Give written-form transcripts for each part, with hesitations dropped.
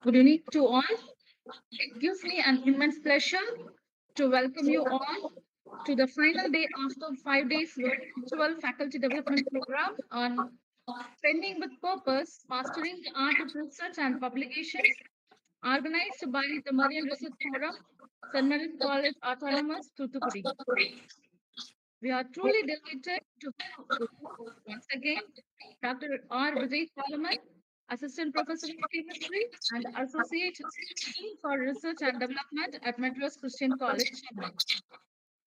Good evening to all. It gives me an immense pleasure to welcome you all to the final day of the 5 days virtual faculty development program on Training with Purpose, Mastering the Art of Research and Publications, organized by the Marian Research Forum, St. Mary's College Autonomous, Thoothukudi. We are truly delighted to have with us once again Dr. R. Vijay Solomon, Assistant Professor of Chemistry and Associate Dean for Research and Development at Madras Christian College, Chennai.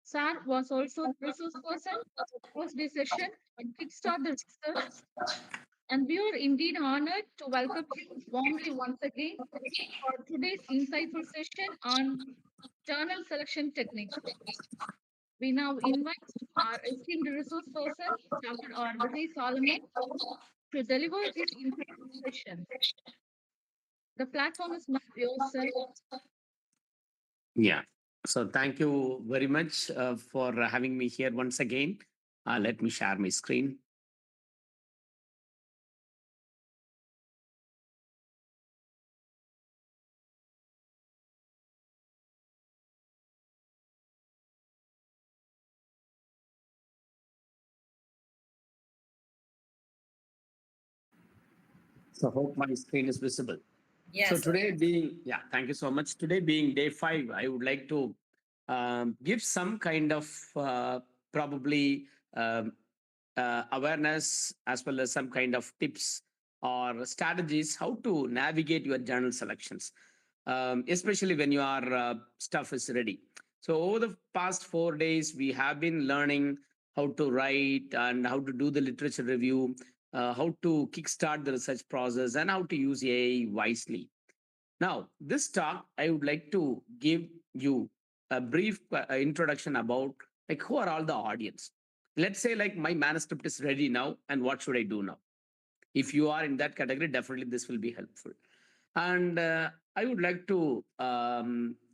Sar was also the resource person for the first day session on Kickstart the Research, and we are indeed honored to welcome you warmly once again for today's insightful session on journal selection techniques. We now invite our esteemed resource person, Dr. R. Vijay Solomon, to deliver this insightful session. The platform is now yours, sir. Yeah. So thank you very much for having me here once again. Let me share my screen. So hope my screen is visible. So Yes, today being, yeah, thank you so much. Today being day 5, I would like to give some kind of probably awareness as well as some kind of tips or strategies how to navigate your journal selections, especially when your stuff is ready. So over the past 4 days, we have been learning how to write and how to do the literature review, how to kickstart the research process, and how to use AI wisely. Now, this talk, I would like to give you a brief introduction about like who are all the audience. Let's say like my manuscript is ready now, and what should I do now? If you are in that category, definitely this will be helpful. And I would like to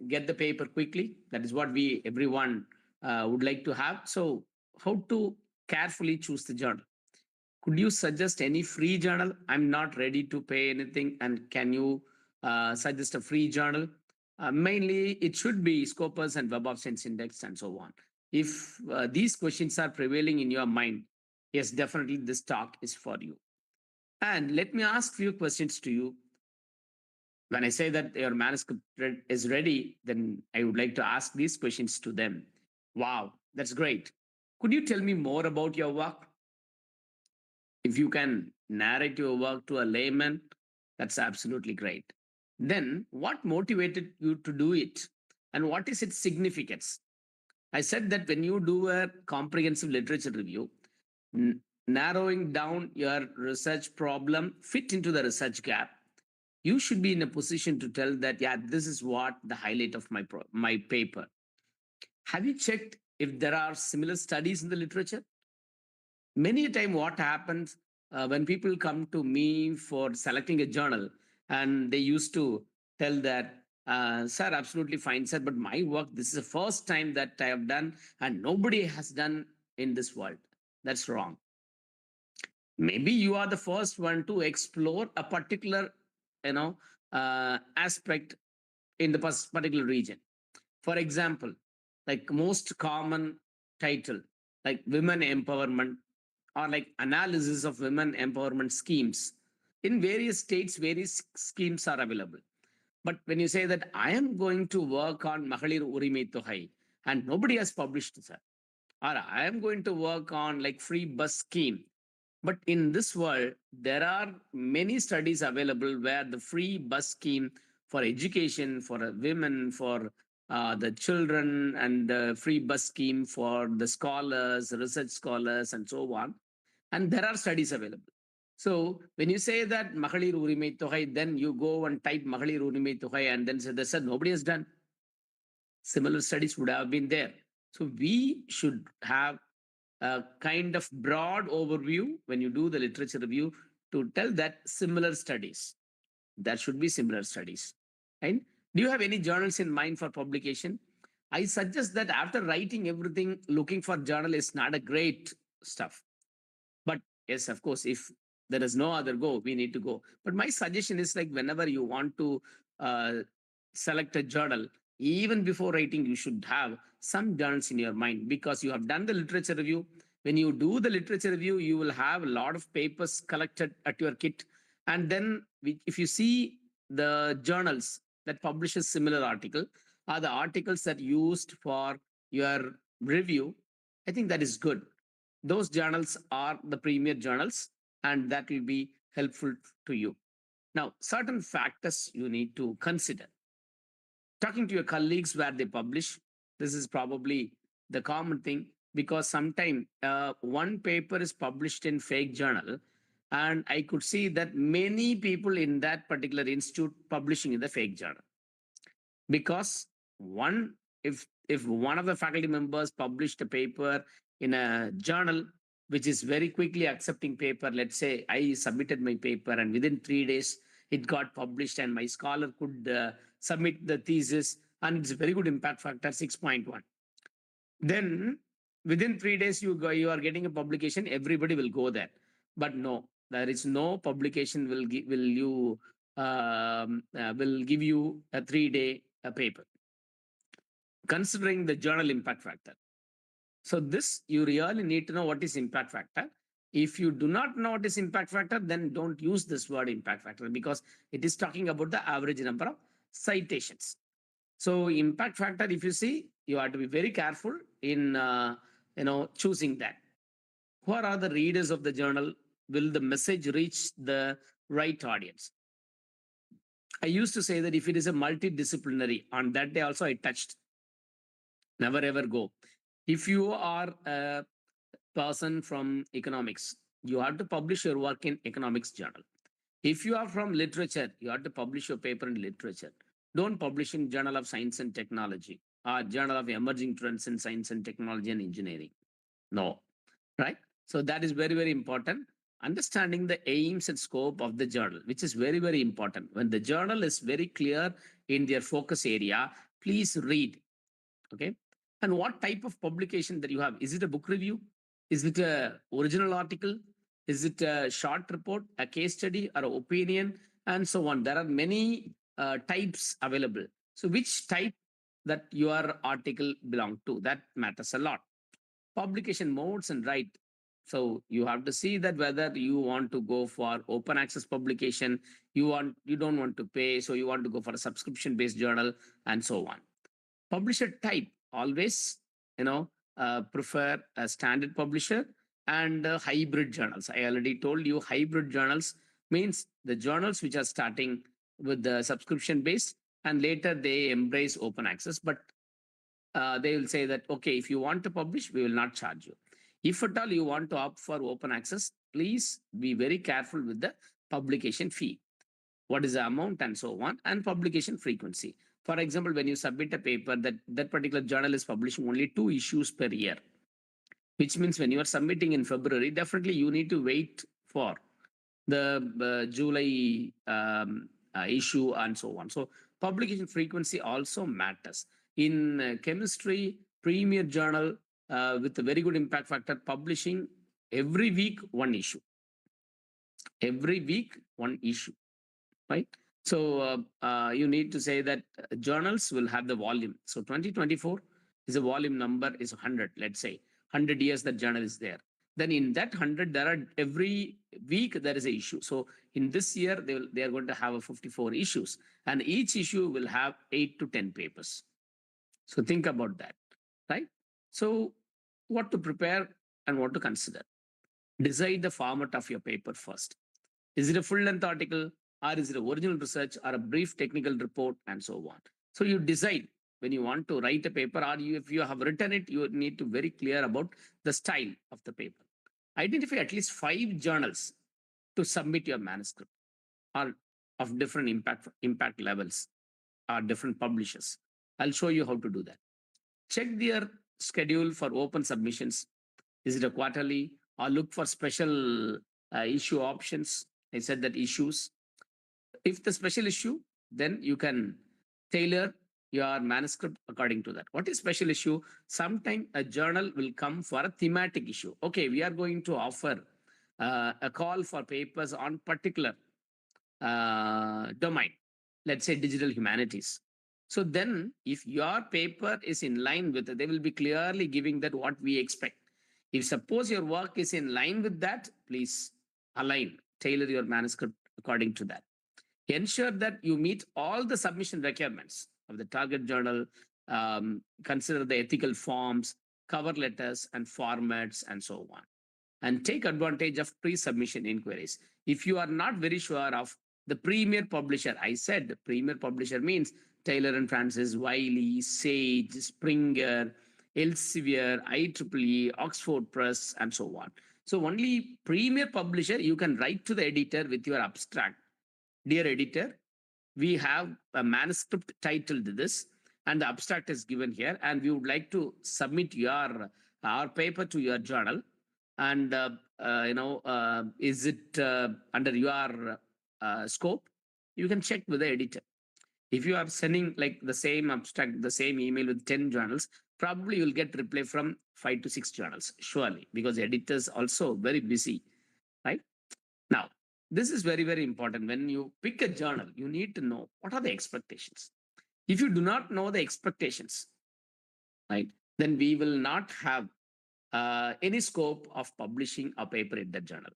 get the paper quickly. That is what we everyone would like to have. So, how to carefully choose the journal? Could you suggest any free journal? I'm not ready to pay anything. And can you suggest a free journal? Mainly, it should be Scopus and Web of Science Index and so on. If these questions are prevailing in your mind, yes, definitely this talk is for you. And let me ask few questions to you. When I say that your manuscript is ready, then I would like to ask these questions to them. Wow, that's great. Could you tell me more about your work? If you can narrate your work to a layman, that's absolutely great. Then, what motivated you to do it? And what is its significance? I said that when you do a comprehensive literature review, narrowing down your research problem, fit into the research gap, you should be in a position to tell that, yeah, this is what the highlight of my paper. Have you checked if there are similar studies in the literature? Many a time what happens when people come to me for selecting a journal, and they used to tell that, sir, absolutely fine, sir, but my work, this is the first time that I have done and nobody has done in this world. That's wrong. Maybe you are the first one to explore a particular, aspect in the particular region. For example, like most common title, like women empowerment, or like analysis of women empowerment schemes. In various states, various schemes are available. But when you say that I am going to work on Mahalir Urimai Tohai and nobody has published that, or I am going to work on like free bus scheme. But in this world, there are many studies available where the free bus scheme for education, for women, for the children, and the free bus scheme for the scholars, research scholars, and so on. And there are studies available. So when you say that Mahalir Urimai Tohai, then you go and type Mahalir Urimai Tohai and then say, they said nobody has done. Similar studies would have been there. So we should have a kind of broad overview when you do the literature review to tell that similar studies. There should be similar studies. Right? Do you have any journals in mind for publication? I suggest that after writing everything, looking for journal is not a great stuff. But yes, of course, if There is no other go. We need to go. But my suggestion is like whenever you want to uh, select a journal, even before writing, you should have some journals in your mind because you have done the literature review. When you do the literature review, you will have a lot of papers collected at your kit. And then if you see the journals that publishes similar article are the articles that used for your review, I think that is good. Those journals are the premier journals and that will be helpful to you. Now, certain factors you need to consider. Talking to your colleagues where they publish, this is probably the common thing because sometimes one paper is published in fake journal and I could see that many people in that particular institute publishing in the fake journal because one if one of the faculty members published a paper in a journal which is very quickly accepting paper, let's say I submitted my paper and within 3 days it got published and my scholar could submit the thesis and it's a very good impact factor 6.1, then within 3 days you are getting a publication, everybody will go there. But no, there is no publication will give you a 3-day paper considering the journal impact factor. So this you really need to know what is impact factor. If you do not know what is impact factor, then don't use this word impact factor because it is talking about the average number of citations. So impact factor, if you see, you have to be very careful in choosing that. Who are the readers of the journal? Will the message reach the right audience? I used to say that if it is a multidisciplinary, on that day also I touched, never ever go. If you are a person from economics, you have to publish your work in economics journal. If you are from literature, you have to publish your paper in literature. Don't publish in Journal of Science and Technology or Journal of Emerging Trends in Science and Technology and Engineering. No, right? So that is very, very important. Understanding the aims and scope of the journal, which is very, very important. When the journal is very clear in their focus area, please read. Okay. And what type of publication that you have? Is it a book review? Is it a original article? Is it a short report, a case study, or an opinion, and so on? There are many types available. So which type that your article belong to, that matters a lot. Publication modes and right. So you have to see that whether you want to go for open access publication, you don't want to pay, so you want to go for a subscription based journal, and so on. Publisher type, always prefer a standard publisher and hybrid journals. I already told you hybrid journals means the journals which are starting with the subscription base and later they embrace open access, but they will say that okay, if you want to publish, we will not charge you. If at all you want to opt for open access, please be very careful with the publication fee, what is the amount and so on, and publication frequency. For example, when you submit a paper, that particular journal is publishing only 2 issues per year, which means when you are submitting in February, definitely you need to wait for the July issue and so on. So publication frequency also matters. In chemistry, premier journal with a very good impact factor, publishing every week one issue. Every week one issue, right? So you need to say that journals will have the volume. So 2024 is a volume number is 100, let's say 100 years that journal is there. Then in that 100, there are every week there is a issue. So in this year, they are going to have a 54 issues and each issue will have 8 to 10 papers. So think about that, right? So what to prepare and what to consider. Decide the format of your paper first. Is it a full length article or is it a original research or a brief technical report and so on? So you decide when you want to write a paper or if you have written it, you need to be very clear about the style of the paper. Identify at least 5 journals to submit your manuscript or of different impact levels or different publishers. I'll show you how to do that. Check their schedule for open submissions. Is it a quarterly or look for special issue options? I said that issues. If the special issue, then you can tailor your manuscript according to that. What is special issue? Sometime a journal will come for a thematic issue. Okay, we are going to offer a call for papers on particular domain, let's say digital humanities. So then, if your paper is in line with it, they will be clearly giving that what we expect. If suppose your work is in line with that, please align, tailor your manuscript according to that. Ensure that you meet all the submission requirements of the target journal. Consider the ethical forms, cover letters, and formats, and so on. And take advantage of pre-submission inquiries. If you are not very sure of the premier publisher, I said premier publisher means Taylor and Francis, Wiley, Sage, Springer, Elsevier, IEEE, Oxford Press, and so on. So only premier publisher you can write to the editor with your abstract. Dear editor, we have a manuscript titled this, and the abstract is given here, and we would like to submit your our paper to your journal. And is it under your scope? You can check with the editor. If you are sending like the same abstract, the same email with 10 journals, probably you'll get reply from 5 to 6 journals, surely, because the editors also very busy, right? Now, this is very, very important. When you pick a journal, you need to know what are the expectations. If you do not know the expectations, right, then we will not have any scope of publishing a paper in that journal,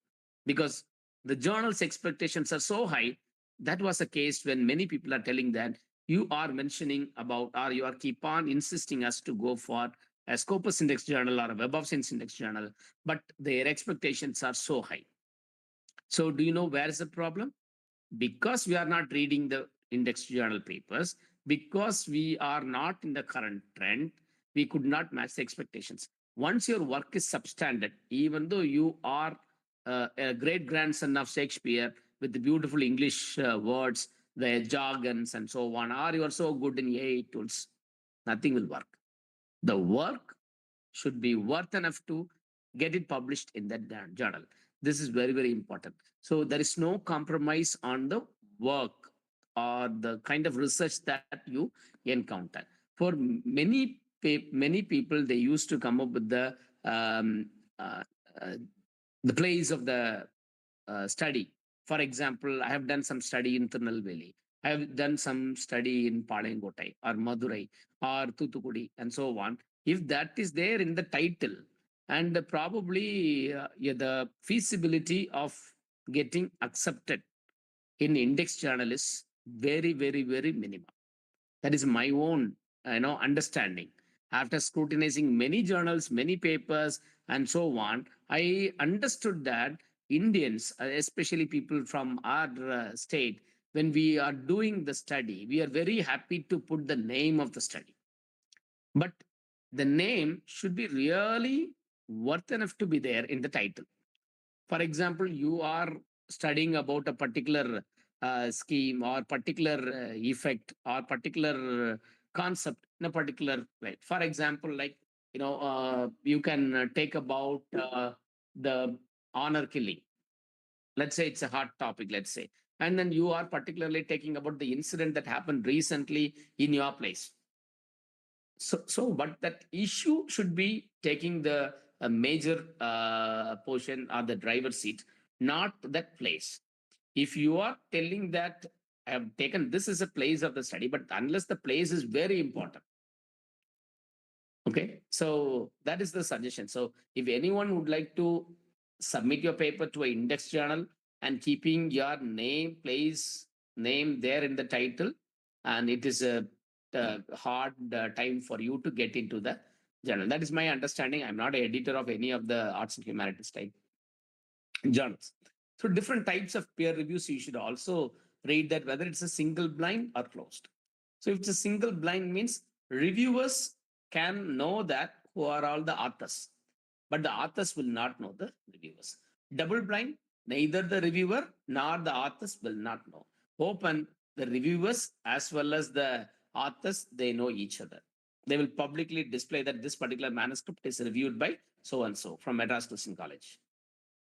because the journal's expectations are so high. That was a case when many people are telling that you are mentioning about, or you are keep on insisting us to go for a Scopus Index journal or a Web of Science Index journal, but their expectations are so high. So do you know where is the problem? Because we are not reading the index journal papers, because we are not in the current trend, we could not match the expectations. Once your work is substandard, even though you are a great grandson of Shakespeare with the beautiful English words, the jargons, and so on, or you are so good in AI tools, nothing will work. The work should be worth enough to get it published in that journal. This is very, very important. So there is no compromise on the work or the kind of research that you encounter. For many people, they used to come up with um, uh, uh, the place of the study. For example, I have done some study in Tirunelveli. I have done some study in Palangotai or Madurai or Thuthukudi and so on. If that is there in the title, and probably yeah, the feasibility of getting accepted in index journal is very, very, very minimum. That is my own understanding. After scrutinizing many journals, many papers, and so on, I understood that Indians, especially people from our state, when we are doing the study, we are very happy to put the name of the study. But the name should be really worth enough to be there in the title. For example, you are studying about a particular scheme or particular effect or particular concept in a particular way. For example, like you can take about the honor killing. Let's say it's a hot topic, let's say, and then you are particularly taking about the incident that happened recently in your place. So but that issue should be taking the major portion or the driver's seat, not that place. If you are telling that I have taken this as a place of the study, but unless the place is very important. Okay, so that is the suggestion. So if anyone would like to submit your paper to an index journal and keeping your name, place, name there in the title, and it is a hard time for you to get into the journal. That is my understanding. I'm not an editor of any of the arts and humanities type journals. So different types of peer reviews, you should also read that whether it's a single blind or closed. So if it's a single blind means reviewers can know that who are all the authors, but the authors will not know the reviewers. Double blind, neither the reviewer nor the authors will not know. Open, the reviewers as well as the authors, they know each other. They will publicly display that this particular manuscript is reviewed by so and so from Madras Christian College.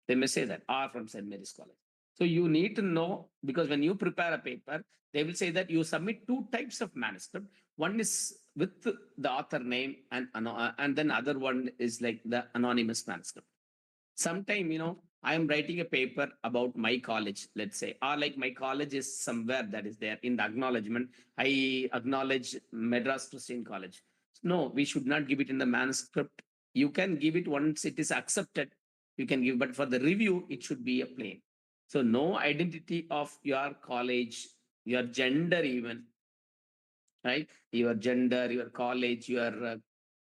They may say that, or from St. Mary's College. So you need to know, because when you prepare a paper, they will say that you submit two types of manuscript. One is with the author name, and then other one is like the anonymous manuscript. Sometime, I am writing a paper about my college, let's say, or like my college is somewhere that is there in the acknowledgement. I acknowledge Madras Christian College. No, we should not give it in the manuscript. You can give it once it is accepted. You can give, but for the review, it should be a plain. So no identity of your college, your gender, even right? Your gender, your college, your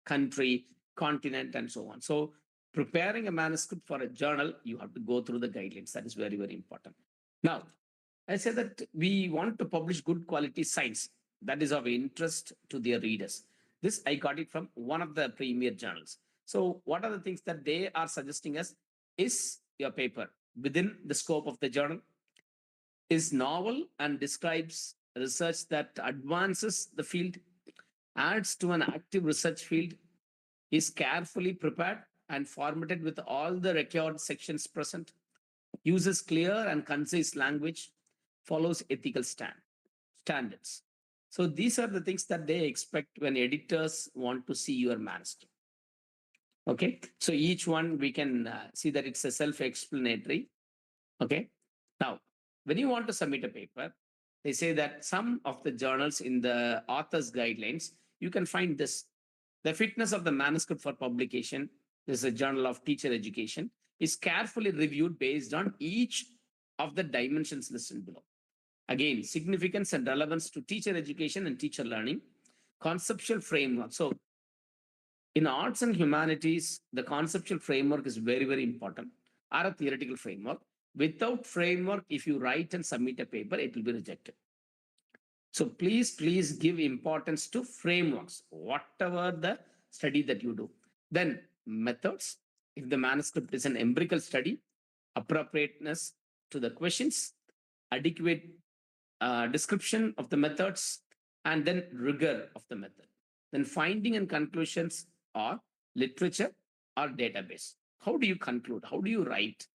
country, continent, and so on. So, preparing a manuscript for a journal, you have to go through the guidelines. That is very, very important. Now, I say that we want to publish good quality science that is of interest to their readers. This I got it from one of the premier journals. So, what are the things that they are suggesting us? Is your paper within the scope of the journal? Is novel and describes research that advances the field, adds to an active research field, is carefully prepared and formatted with all the required sections present, uses clear and concise language, follows ethical standards. So these are the things that they expect when editors want to see your manuscript. Okay, so each one we can see that it's a self-explanatory. Okay, now when you want to submit a paper, they say that some of the journals in the author's guidelines, you can find this. The fitness of the manuscript for publication, this is a journal of teacher education, is carefully reviewed based on each of the dimensions listed below. Again, significance and relevance to teacher education and teacher learning, conceptual framework. So in arts and humanities, the conceptual framework is very, very important, or a theoretical framework. Without framework, if you write and submit a paper, it will be rejected. So please give importance to frameworks, whatever the study that you do. Then methods, if the manuscript is an empirical study, appropriateness to the questions, adequate description of the methods, and then rigor of the method. Then finding and conclusions are literature or database. How do you conclude? How do you write?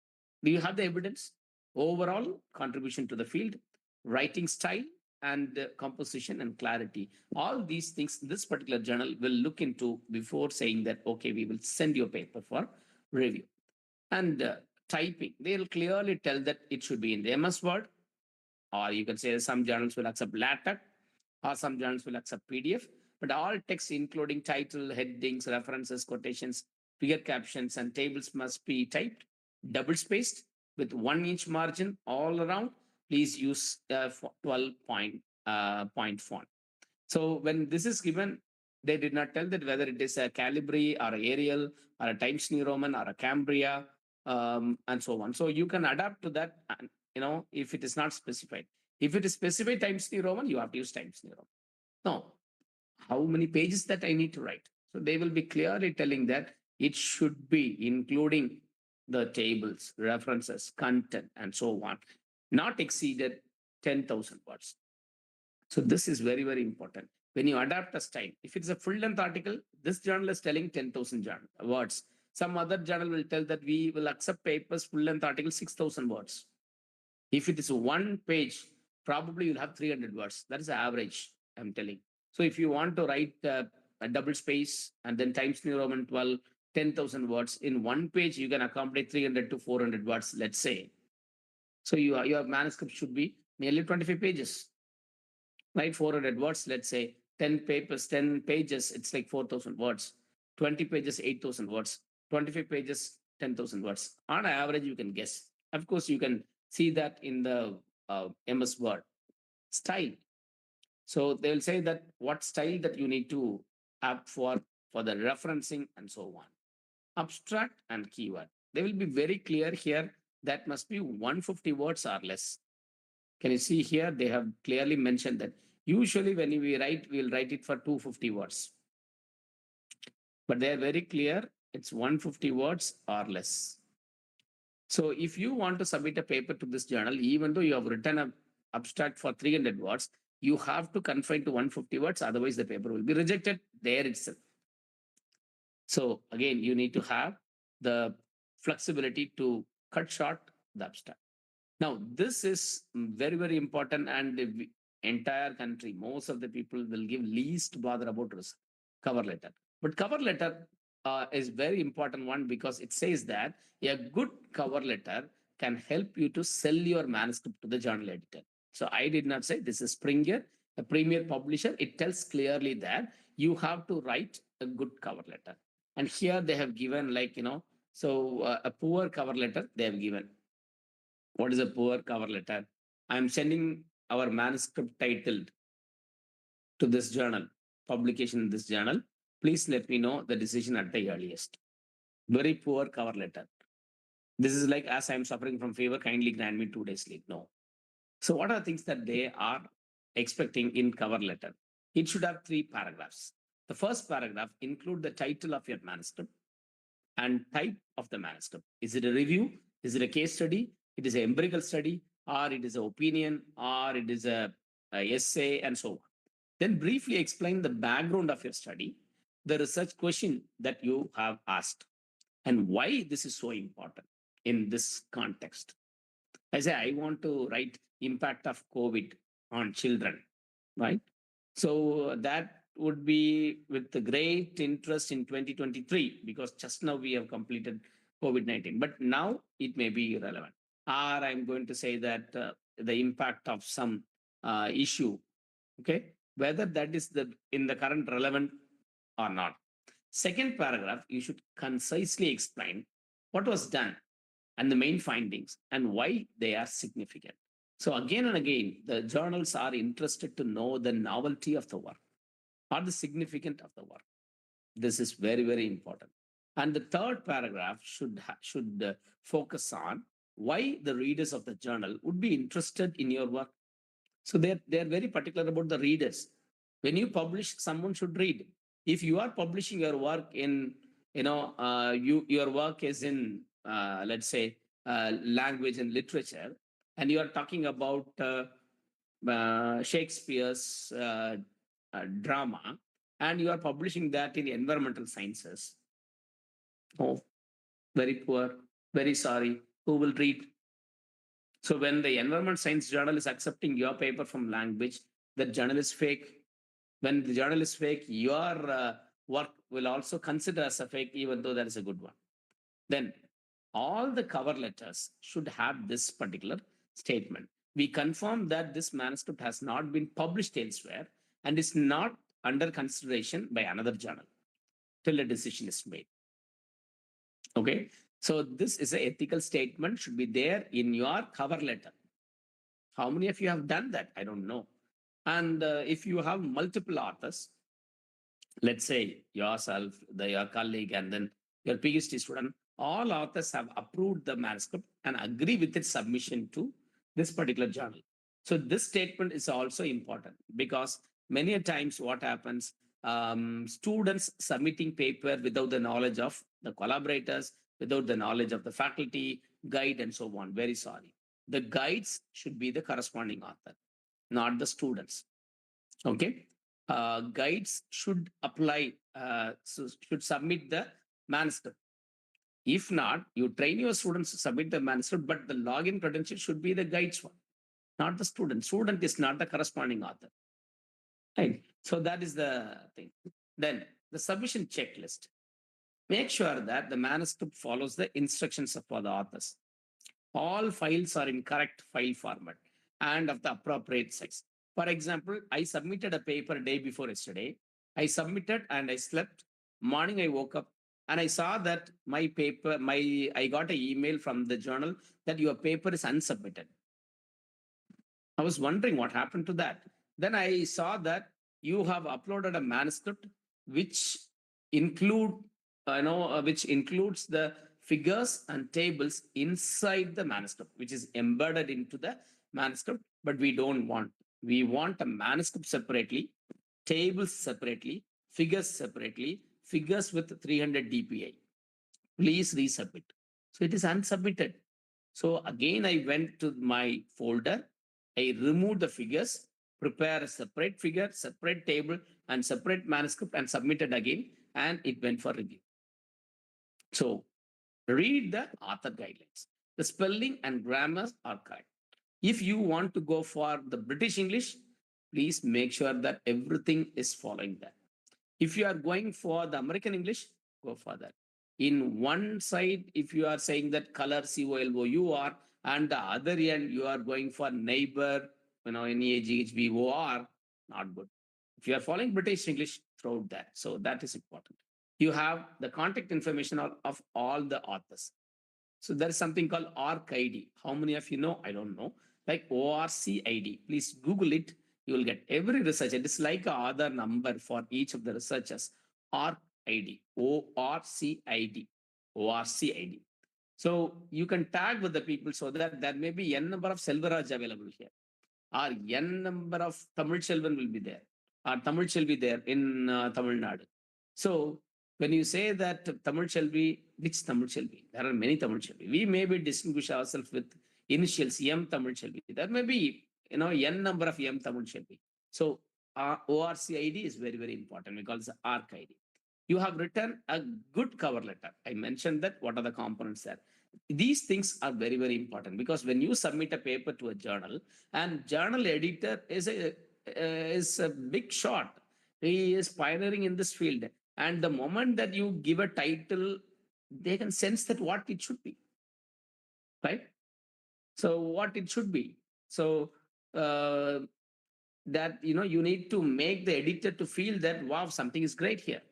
Do you have the evidence? Overall contribution to the field, writing style, and composition and clarity. All these things this particular journal will look into before saying that, okay, we will send you a paper for review. And typing, they'll clearly tell that it should be in the MS Word, or you can say some journals will accept LaTeX, or some journals will accept PDF. But all text, including title, headings, references, quotations, figure captions, and tables, must be typed, double spaced, with 1 inch margin all around. Please use 12 point font. So when this is given, they did not tell that whether it is a Calibri or a Arial or a Times New Roman or a Cambria, and so on. So you can adapt to that, if it is not specified. If it is specified Times New Roman, you have to use Times New Roman. No, how many pages that I need to write? So they will be clearly telling that it should be including the tables, references, content, and so on, not exceeded 10,000 words. So this is very, very important. When you adapt a style, if it's a full length article, this journal is telling 10,000 words. Some other journal will tell that we will accept papers full length article 6,000 words. If it is one page, probably you'll have 300 words. That is the average, I'm telling. So if you want to write a double space and then Times New Roman 12, 10,000 words in one page, you can accommodate 300 to 400 words, let's say. So your manuscript should be nearly 25 pages, right? 400 words, let's say 10 papers, 10 pages, it's like 4,000 words. 20 pages, 8,000 words. 25 pages, 10,000 words. On average, you can guess. Of course, you can see that in the MS Word. Style. So they will say that what style that you need to have for the referencing and so on. Abstract and keyword. They will be very clear here. That must be 150 words or less. Can you see here? They have clearly mentioned that usually when we write, we'll write it for 250 words. But they are very clear. It's 150 words or less. So if you want to submit a paper to this journal, even though you have written an abstract for 300 words, you have to confine to 150 words. Otherwise, the paper will be rejected there itself. So again, you need to have the flexibility to cut short the abstract. Now, this is very, very important, and the entire country, most of the people will give least bother about cover letter. But cover letter, is very important one because it says that a good cover letter can help you to sell your manuscript to the journal editor. So I did not say this is Springer, a premier publisher. It tells clearly that you have to write a good cover letter. And here they have given like, so a poor cover letter they have given. What is a poor cover letter? I'm sending our manuscript titled to this journal, publication in this journal. Please let me know the decision at the earliest. Very poor cover letter. This is like, as I'm suffering from fever, kindly grant me 2 days leave. No. So, what are things that they are expecting in cover letter? It should have 3 paragraphs. The first paragraph include the title of your manuscript and type of the manuscript. Is it a review? Is it a case study? It is an empirical study, or it is an opinion, or it is a essay, and so on. Then briefly explain the background of your study, the research question that you have asked, and why this is so important in this context. I say I want to write impact of COVID on children, right? So that would be with the great interest in 2023 because just now we have completed COVID-19, but now it may be relevant. Or I'm going to say that the impact of some issue, okay, whether that is the in the current relevant or not. Second paragraph, you should concisely explain what was done and the main findings and why they are significant. So, again and again, the journals are interested to know the novelty of the work or the significance of the work. This is very, very important. And the third paragraph should focus on why the readers of the journal would be interested in your work. So they're very particular about the readers. When you publish, someone should read. If you are publishing your work in, your work is in, let's say, language and literature, and you are talking about Shakespeare's drama, and you are publishing that in environmental sciences. Oh, very poor, very sorry. Who will read? So when the environment science journal is accepting your paper from language, that journal is fake. When the journal is fake, your work will also consider as a fake, even though that is a good one. Then all the cover letters should have this particular statement. We confirm that this manuscript has not been published elsewhere and is not under consideration by another journal till a decision is made. Okay. So this is an ethical statement should be there in your cover letter. How many of you have done that? I don't know. And if you have multiple authors, let's say yourself, your colleague, and then your PhD student, all authors have approved the manuscript and agree with its submission to this particular journal. So this statement is also important because many a times what happens, students submitting paper without the knowledge of the collaborators, without the knowledge of the faculty, guide, and so on. Very sorry. The guides should be the corresponding author, not the students. Okay. Guides should apply, should submit the manuscript. If not, you train your students to submit the manuscript, but the login credential should be the guides one, not the student. Student is not the corresponding author. Right. So that is the thing. Then the submission checklist. Make sure that the manuscript follows the instructions for the authors. All files are in correct file format and of the appropriate size. For example, I submitted a paper day before yesterday. I submitted and I slept. Morning, I woke up and I saw that my paper, I got an email from the journal that your paper is unsubmitted. I was wondering what happened to that. Then I saw that you have uploaded a manuscript which include, which includes the figures and tables inside the manuscript, which is embedded into the manuscript. But we don't want. We want a manuscript separately, tables separately, figures separately, figures with 300 dpi. Please resubmit. So it is unsubmitted. So again, I went to my folder. I removed the figures, prepare a separate figure, separate table, and separate manuscript, and submitted again, and it went for review. So read the author guidelines. The spelling and grammar are correct. If you want to go for the British English, please make sure that everything is following that. If you are going for the American English, go further. In one side, if you are saying that color COLOUR, and the other end you are going for neighbor, NEAGHBOR, not good. If you are following British English, throw that. So that is important. You have the contact information of all the authors. So there is something called ORC ID. How many of you know? I don't know. Like ORC ID. Please Google it. You will get every researcher. It is like a other number for each of the researchers. ORC ID. ORC ID. ORC ID. So you can tag with the people so that there may be n number of Selvaraj available here, or n number of Tamil children will be there, or Tamil shall be there in Tamil Nadu. So when you say that Tamil shall be, which Tamil shall be? There are many Tamil shall be. We maybe distinguish ourselves with initials M Tamil shall be. There may be n number of M Tamil shall be. So ORC ID is very, very important. We call it the ARC ID. You have written a good cover letter. I mentioned that what are the components there. These things are very, very important, because when you submit a paper to a journal, and journal editor is a big shot, he is pioneering in this field, and the moment that you give a title, they can sense that what it should be, right? So what it should be. So uh, that you need to make the editor to feel that wow, something is great here.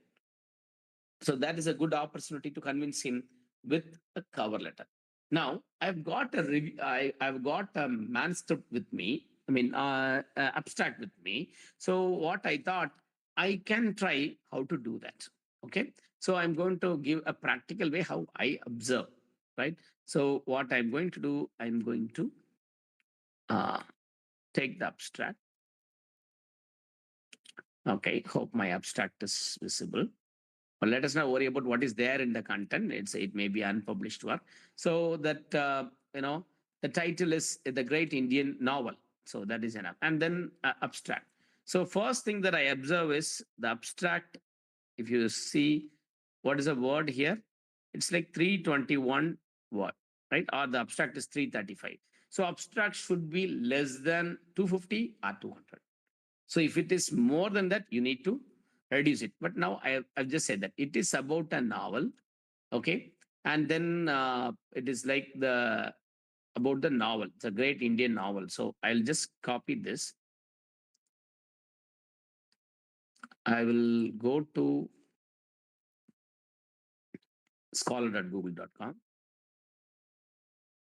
So that is a good opportunity to convince him with a cover letter. Now I've got a review. I've got a manuscript with me. I mean, abstract with me. So what I thought, I can try how to do that. Okay. So I'm going to give a practical way how I observe. Right. So what I'm going to do, I'm going to uh, take the abstract. Okay. Hope my abstract is visible. But let us not worry about what is there in the content. It may be unpublished work. So that the title is The Great Indian Novel. So that is enough. And then abstract. So first thing that I observe is the abstract. If you see what is a word here, it's like 321 word, right? Or the abstract is 335. So abstract should be less than 250 or 200. So if it is more than that, you need to reduce it. But now I've just said that it is about a novel, okay? And then it is like about the novel. It's a great Indian novel. So I'll just copy this. I will go to scholar.google.com.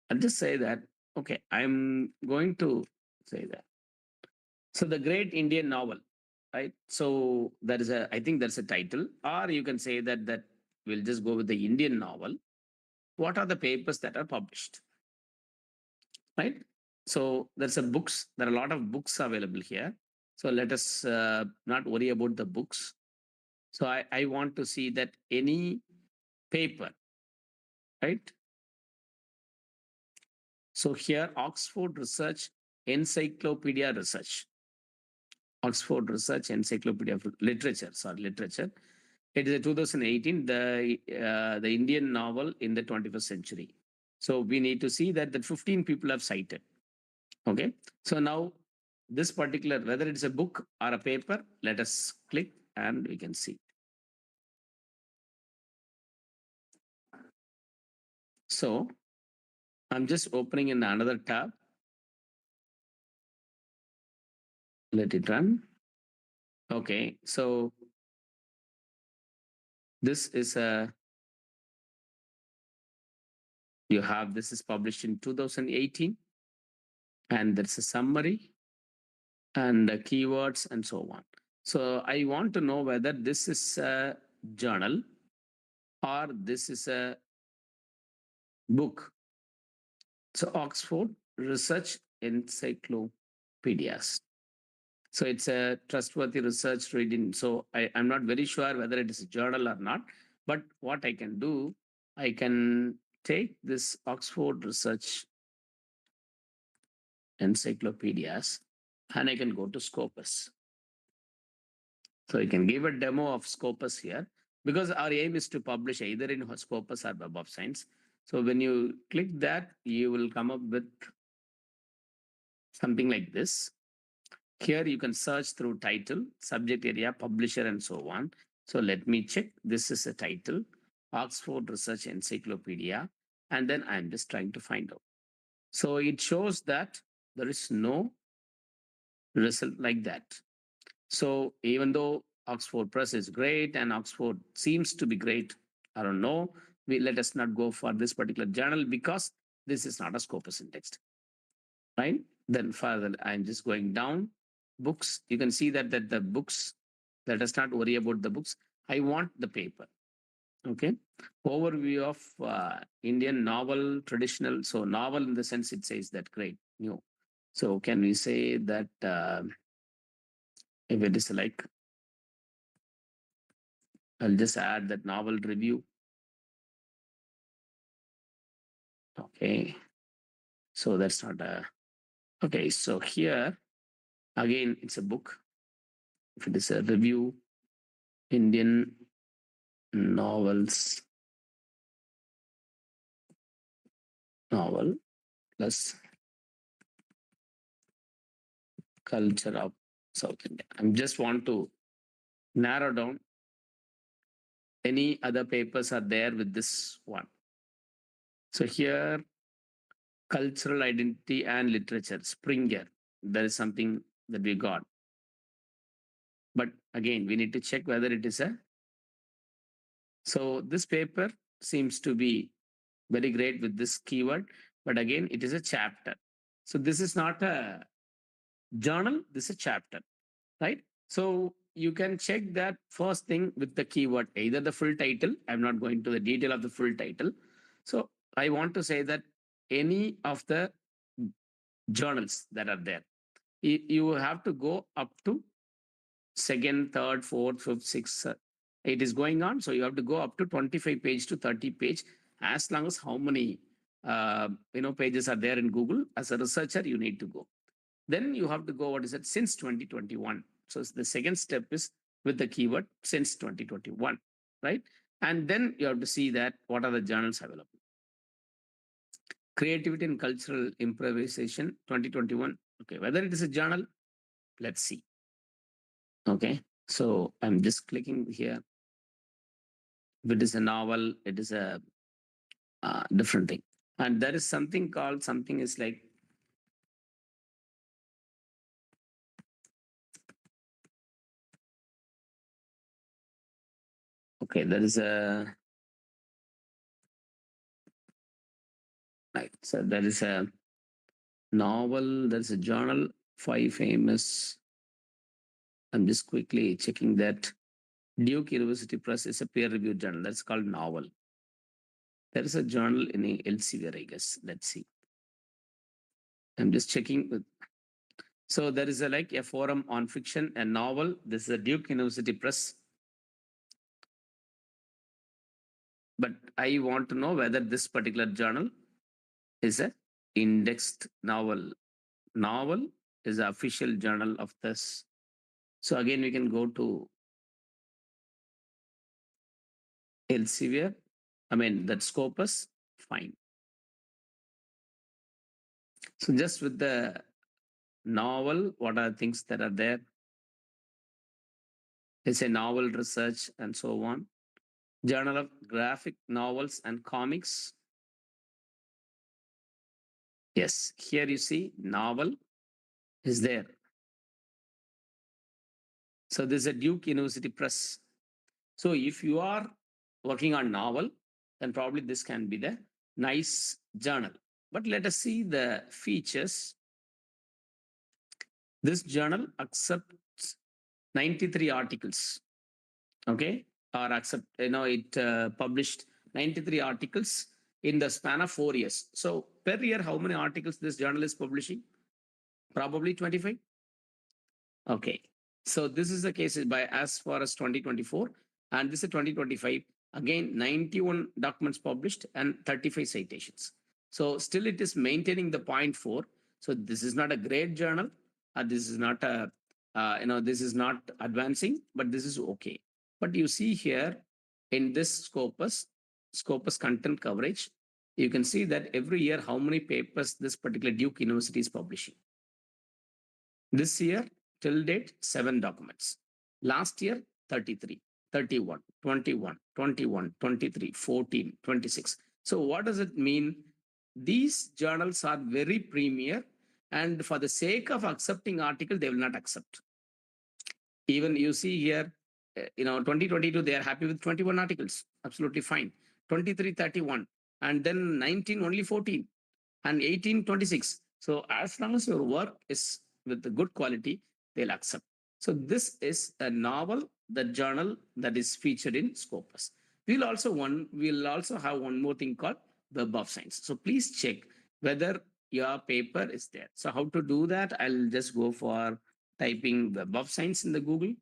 I'll just say that, okay, I'm going to say that. So the great Indian novel, right? So that is I think that's a title, or you can say that we'll just go with the Indian novel. What are the papers that are published, right? So there's there are a lot of books available here. So let us not worry about the books. So I want to see that any paper, right? So here, Oxford Research Encyclopedia Research. Oxford Research Encyclopedia of Literature, literature. It is a 2018, the Indian novel in the 21st century. So we need to see that the 15 people have cited. Okay. So now this particular, whether it's a book or a paper, let us click and we can see. So I'm just opening in another tab. Let it run. Okay. So this is this is published in 2018, and there's a summary and the keywords and so on. So I want to know whether this is a journal or this is a book. So Oxford Research Encyclopedias. So it's a trustworthy research reading. So I'm not very sure whether it is a journal or not. But what I can do, I can take this Oxford Research Encyclopedias and I can go to Scopus. So you can give a demo of Scopus here, because our aim is to publish either in Scopus or Web of Science. So when you click that, you will come up with something like this. Here you can search through title, subject area, publisher, and so on. So let me check. This is a title. Oxford Research Encyclopedia, and then I'm just trying to find out. So it shows that there is no result like that. So even though Oxford Press is great and Oxford seems to be great, I don't know. Let us not go for this particular journal because this is not a Scopus index, right? Then further, I'm just going down. Books, you can see that the books, let us not worry about the books. I want the paper. Okay. Overview of Indian novel traditional. So novel in the sense it says that great new. So can we say that if it is like, I'll just add that novel review. Okay. So that's not a, okay. So here again, it's a book. If it is a review, Indian novels, novel plus culture of South India. I just want to narrow down any other papers are there with this one. So here, cultural identity and literature, Springer, there is something that we got. But again, we need to check whether it is a. So this paper seems to be very great with this keyword, but again, it is a chapter. So this is not a journal, this is a chapter, right? So you can check that first thing with the keyword, either the full title. I'm not going to the detail of the full title. So I want to say that any of the journals that are there, you have to go up to second, third, fourth, fifth, sixth. It is going on. So you have to go up to 25 page to 30 page, as long as how many pages are there in Google. As a researcher, you need to go. Then you have to go, what is it, since 2021. So the second step is with the keyword since 2021, right? And then you have to see that what are the journals available. Creativity and Cultural Improvisation 2021. Okay, whether it is a journal, let's see. Okay, so I'm just clicking here. If it is a novel, it is a different thing. And there is something called, something is like, okay, there is a, right, so there is a novel, there's a journal, 5 famous. I'm just quickly checking that. Duke University Press is a peer-reviewed journal. That's called Novel. There is a journal in Elsevier, I guess. Let's see. I'm just checking. So there is a like a forum on fiction and novel. This is a Duke University Press. But I want to know whether this particular journal is a indexed novel. Novel is the official journal of this. So again, we can go to Elsevier. I mean, that Scopus, fine. So just with the novel, what are things that are there? It's a novel research and so on. Journal of Graphic Novels and Comics. Yes, here you see novel is there. So this is a Duke University Press. So if you are working on novel, then probably this can be the nice journal. But let us see the features. This journal accepts 93 articles. Okay, or accept, it published 93 articles in the span of 4 years. So per year, how many articles this journal is publishing? Probably 25. Okay, so this is the case by as far as 2024, and this is 2025. Again, 91 documents published and 35 citations. So still it is maintaining the 0.4. So this is not a great journal. This is not a, this is not advancing, but this is okay. But you see here in this Scopus content coverage, you can see that every year how many papers this particular Duke University is publishing. This year, till date, 7 documents. Last year, 33. 31, 21, 21, 23, 14, 26. So what does it mean? These journals are very premier, and for the sake of accepting article, they will not accept. Even you see here, 2022, they are happy with 21 articles. Absolutely fine. 23, 31. And then 19, only 14. And 18, 26. So as long as your work is with the good quality, they'll accept. So this is a novel, the journal that is featured in Scopus. We'll also have one more thing called Web of Science. So please check whether your paper is there. So how to do that? I'll just go for typing Web of Science in the Google,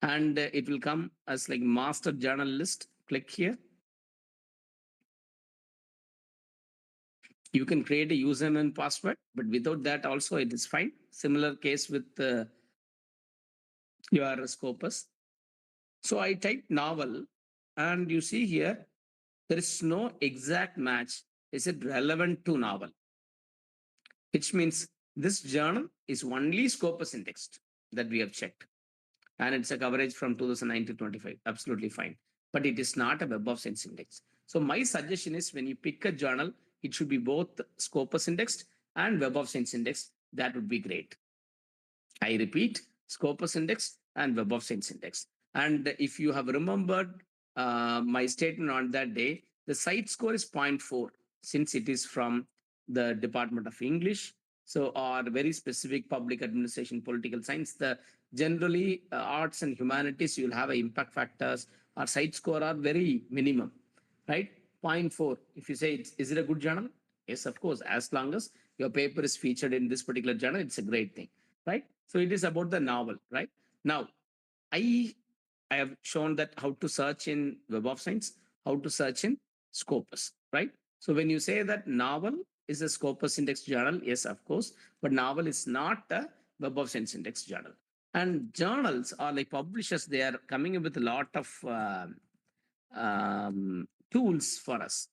and it will come as like master journal list. Click here. You can create a username and password, but without that also it is fine. Similar case with your Scopus. So I type novel, and you see here there is no exact match. Is it relevant to novel? Which means this journal is only Scopus indexed that we have checked, and it's a coverage from 2009 to 25. Absolutely fine. But it is not a Web of Science index. So my suggestion is when you pick a journal, it should be both Scopus indexed and Web of Science index. That would be great. I repeat, Scopus index and Web of Science index. And if you have remembered my statement on that day, the site score is zero point 0.4 since it is from the Department of English. So, or very specific public administration, political science, the generally arts and humanities, you'll have a impact factors or site score are very minimum, right? 0.4. If you say, is it a good journal? Yes, of course. As long as your paper is featured in this particular journal, it's a great thing, right? So it is about the novel, right? Now, I I have shown that how to search in Web of Science, how to search in Scopus, right? So when you say that novel is a Scopus index journal, yes, of course, but novel is not a Web of Science index journal. And journals are like publishers; they are coming up with a lot of tools for us.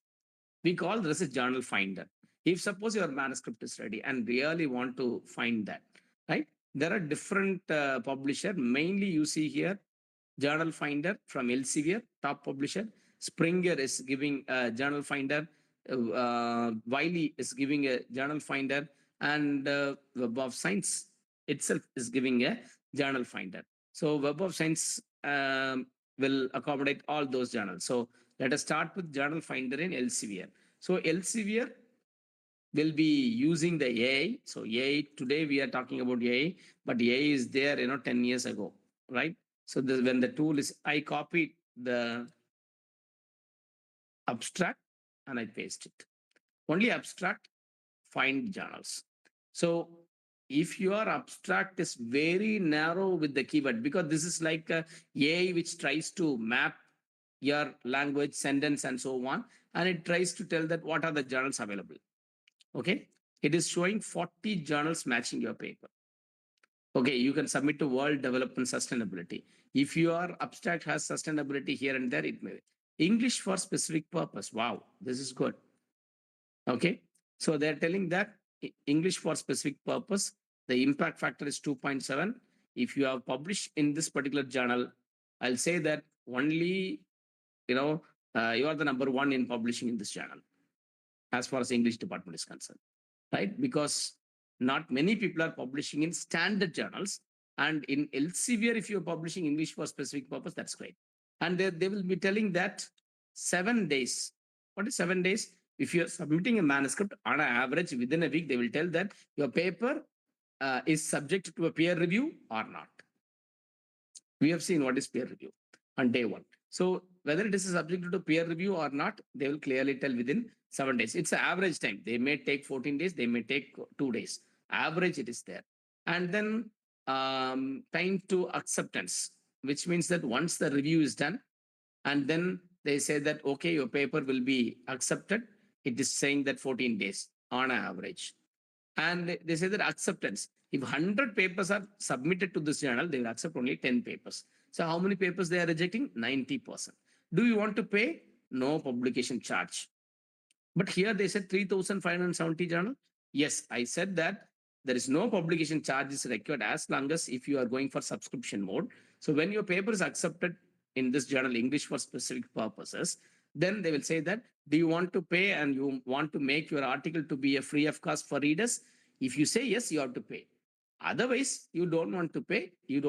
We call this a journal finder. If suppose your manuscript is ready and really want to find that, right? There are different publisher. Mainly you see here journal finder from Elsevier, top publisher. Springer is giving a journal finder. Wiley is giving a journal finder, and Web of Science itself is giving a journal finder. So Web of Science will accommodate all those journals. So let us start with journal finder in Elsevier. So Elsevier will be using the AI. So AI, today we are talking about AI, but AI is there, 10 years ago, right? So when the tool is, I copied the abstract and I paste it. Only abstract, find journals. So if your abstract is very narrow with the keyword, because this is like a AI which tries to map your language, sentence, and so on, and it tries to tell that what are the journals available. Okay, it is showing 40 journals matching your paper. Okay, you can submit to World Development Sustainability. If your abstract has sustainability here and there, it may. English for specific purpose. Wow, this is good. Okay, so they're telling that English for specific purpose, the impact factor is 2.7. If you have published in this particular journal, I'll say that only, you are the number one in publishing in this journal as far as English department is concerned, right? Because not many people are publishing in standard journals. And in Elsevier, if you're publishing English for specific purpose, that's great. And they will be telling that 7 days. What is 7 days? If you're submitting a manuscript on an average within a week, they will tell that your paper is subject to a peer review or not. We have seen what is peer review on day one. So whether it is subject to peer review or not, they will clearly tell within 7 days. It's an average time. They may take 14 days, they may take 2 days. Average it is there. And then time to acceptance, which means that once the review is done, and then they say that, okay, your paper will be accepted. It is saying that 14 days on average. And they say that acceptance. If 100 papers are submitted to this journal, they will accept only 10 papers. So how many papers they are rejecting? 90%. Do you want to pay? No publication charge. But here they said 3,570 journal. Yes, I said that there is no publication charges required as long as if you are going for subscription mode. So when your paper is accepted in this journal English for specific purposes, then they will say that, do you want to pay and you want to make your article to be a free of cost for readers? If you say yes, you have to pay. Otherwise, you don't want to pay, you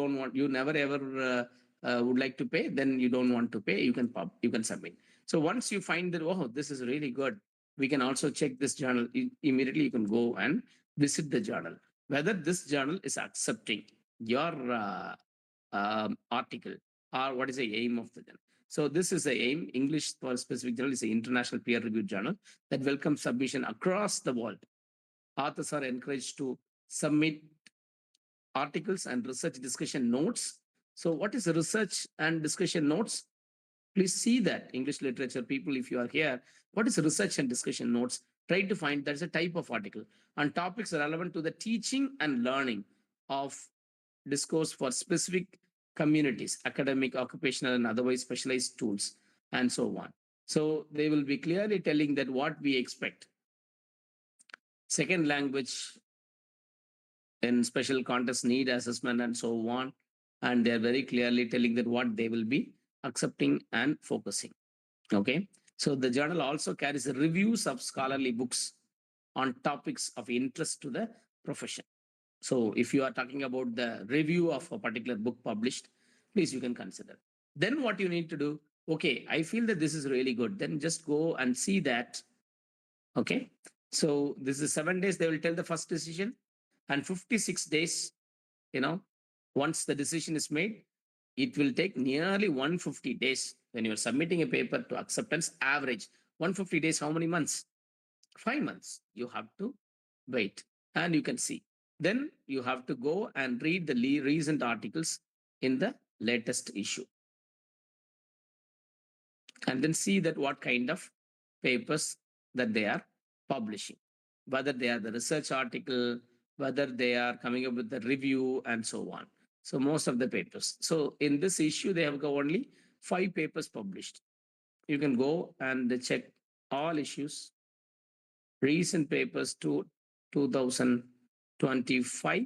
never ever would like to pay, then you don't want to pay, you can submit. So once you find that, oh, this is really good, we can also check this journal. Immediately you can go and visit the journal, whether this journal is accepting your article, or what is the aim of the journal. So this is the aim. English for specific journal is an international peer-reviewed journal that welcomes submission across the world. Authors are encouraged to submit articles and research discussion notes. So what is research and discussion notes? Please see that, English literature people, if you are here, what is research and discussion notes? Try to find that's a type of article on topics relevant to the teaching and learning of discourse for specific communities, academic, occupational, and otherwise specialized tools, and so on. So they will be clearly telling that what we expect. Second language in special contest need assessment and so on. And they're very clearly telling that what they will be accepting and focusing. Okay. So the journal also carries reviews of scholarly books on topics of interest to the profession. So if you are talking about the review of a particular book published, please you can consider. Then what you need to do, okay, I feel that this is really good. Then just go and see that. Okay. So this is 7 days, they will tell the first decision, and 56 days, you know, once the decision is made, it will take nearly 150 days when you're submitting a paper to acceptance. Average 150 days, how many months? 5 months. You have to wait, and you can see. Then you have to go and read the recent articles in the latest issue, and then see that what kind of papers that they are publishing, whether they are the research article, whether they are coming up with the review, and so on. So most of the papers. So in this issue, they have got only 5 papers published. You can go and check all issues, recent papers to 2025,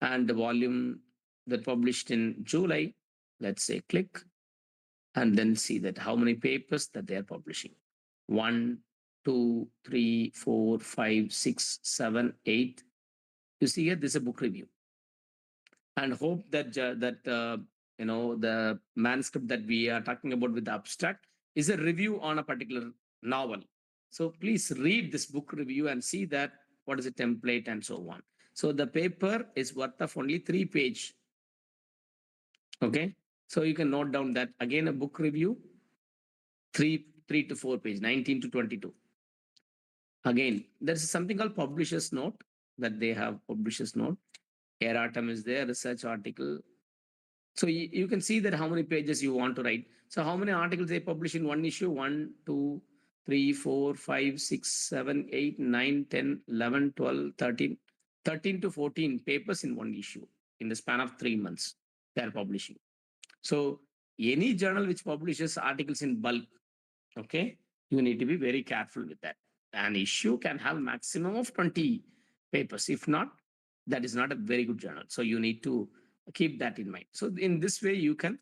and the volume that published in July. Let's say click, and then see that how many papers that they are publishing. 1, 2, 3, 4, 5, 6, 7, 8. You see here, this is a book review, and hope that the manuscript that we are talking about with the abstract is a review on a particular novel. So please read this book review and see that what is a template and so on. So the paper is worth of only 3 page. Okay, so you can note down that again a book review, 3 to 4 page, 19 to 22. Again, there's something called publisher's note, that they have publisher's note. Erratum is there, research article. So you can see that how many pages you want to write. So how many articles they publish in one issue? 1, 2, 3, 4, 5, 6, 7, 8, 9, 10, 11, 12, 13, 13 to 14 papers in one issue in the span of 3 months they are publishing. So any journal which publishes articles in bulk, okay, you need to be very careful with that. An issue can have maximum of 20 papers. If not, that is not a very good journal. So you need to keep that in mind. So in this way, you can